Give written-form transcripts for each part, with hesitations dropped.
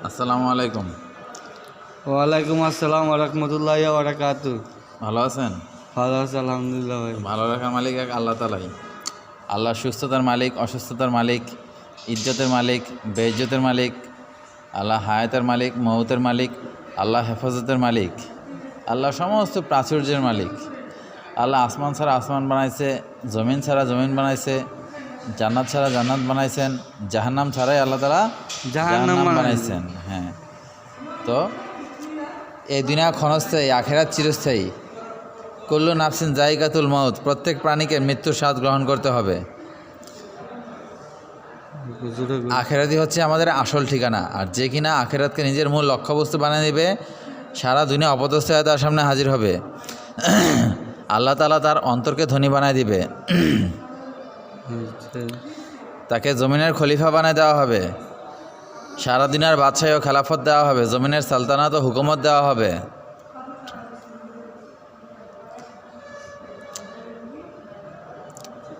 আসসালামু আলাইকুম। ওয়ালাইকুম আসসালাম ওয়া রাহমাতুল্লাহি ওয়া বারাকাতুহু। ভালো আছেন? ভালো আছি আলহামদুলিল্লাহ ভাই। ভালো রাখার মালিক এক আল্লাহ তালাই। আল্লাহ সুস্থতার মালিক, অসুস্থতার মালিক, ইজ্জতের মালিক, বেইজ্জতের মালিক, আল্লাহ হায়াতের মালিক, মৌতের মালিক, আল্লাহ হেফাজতের মালিক, আল্লাহ সমস্ত প্রাচুর্যের মালিক। আল্লাহ আসমান ছাড়া আসমান বানাইছে, জমিন ছাড়া জমিন বানাইছে, জান্নাত ছাড়া জান্নাত বানাইছেন, জাহান্নাম ছাড়াই আল্লাহ তাআলা জাহান্নাম বানাইছেন। হ্যাঁ, তো এই দুনিয়া ক্ষণস্থায়ী, আখেরাত চিরস্থায়ী। কুল্লু নাফসিন জায়গাতুল মউত, প্রত্যেক প্রাণীকে মৃত্যুর স্বাদ গ্রহণ করতে হবে। আখেরাতই হচ্ছে আমাদের আসল ঠিকানা। আর যে কিনা আখেরাতকে নিজের মূল লক্ষ্যবস্তু বানিয়ে নেবে, সারা দুনিয়া অপদস্থ হয়ে তার সামনে হাজির হবে। আল্লাহ তাআলা তার অন্তরকে ধনী বানায় দিবে, তাকে জমিনের খলিফা বানায় দেওয়া হবে, সারা দিনের বাদশাহী ও খেলাফত দেওয়া হবে, জমিনের সালতানাত ও হুকুমত দেওয়া হবে।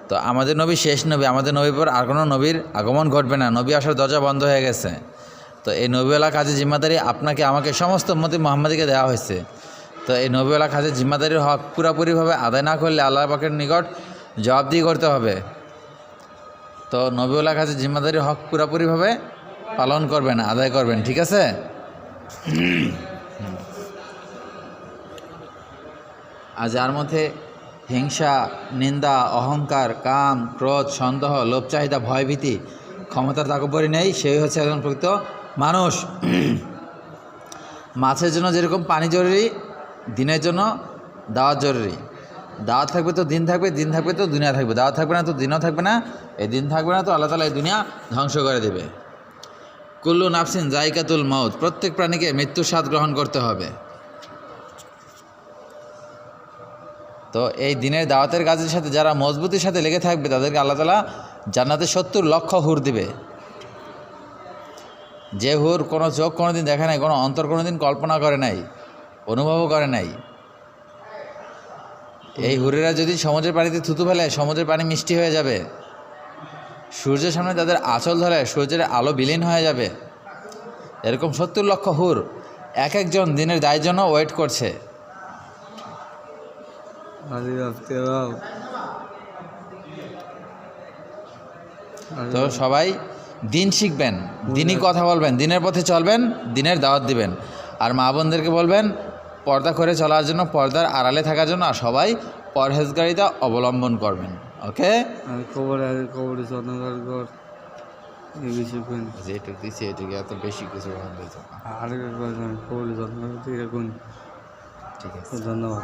তো আমাদের নবী শেষ নবী, আমাদের নবীর পর আর কোনো নবীর আগমন ঘটবে না, নবী আসার দরজা বন্ধ হয়ে গেছে। তো এই নবীওয়ালা কাজের জিম্মাদারি আপনাকে আমাকে সমস্ত উম্মতি মুহাম্মাদীকে দেওয়া হয়েছে। তো এই নবীওয়ালা কাজের জিম্মাদারির হক পুরোপুরিভাবে আদায় না করলে আল্লাহ পাকের নিকট জবাবদিহি করতে হবে। তো নবীওয়ালা কাজের জিম্মাদারির হক পুরোপুরিভাবে পালন করবেন, আদায় করবেন, ঠিক আছে? আর যার মধ্যে হিংসা, নিন্দা, অহংকার, কাম, ক্রোধ, সন্দেহ, লোভ, চাহিদা, ভয়ভীতি, ক্ষমতার তাকব্বরি নেই, সেই হচ্ছে একজন প্রকৃত মানুষ। মাছের জন্য যেরকম পানি জরুরি, দিনের জন্য দাওয়াত জরুরি। দাওয়াত থাকবে তো দিন থাকবে, দিন থাকবে তো দুনিয়া থাকবে। দাওয়াত থাকবে না তো দিনও থাকবে না, এই দিন থাকবে না তো আল্লাহ তাআলা এই দুনিয়া ধ্বংস করে দেবে। কুল্লু নাফসিন জায়গাতুল মউত, প্রত্যেক প্রাণীকে মৃত্যুর স্বাদ গ্রহণ করতে হবে। তো এই দিনের দাওয়াতের কাজের সাথে যারা মজবুতির সাথে লেগে থাকবে তাদেরকে আল্লাহ তাআলা জান্নাতে 70 লক্ষ হুর দিবে। যে হুর কোনো চোখ কোনোদিন দেখে নাই, কোনো অন্তর কোনোদিন কল্পনা করে নাই, অনুভবও করে নাই। এই হুরেরা যদি সমুদ্রের পানিতে থুতু ফেলে, সমুদ্রের পানি মিষ্টি হয়ে যাবে। সূর্যের সামনে তাদের আঁচল ধরে সূর্যের আলো বিলীন হয়ে যাবে। এরকম 70 লক্ষ হুর এক একজন দিনের দায়ের জন্য ওয়েট করছে। তো সবাই দিন শিখবেন, দিনই কথা বলবেন, দিনের পথে চলবেন, দিনের দাওয়াত দিবেন। আর মা বোনদেরকে বলবেন পর্দা করে চলার জন্য, পর্দার আড়ালে থাকার জন্য, আর সবাই পরহেজগারিতা অবলম্বন করবেন। ওকে, যেটুকু দিচ্ছি এটুকু, এত বেশি কিছু ঠিক আছে, ধন্যবাদ।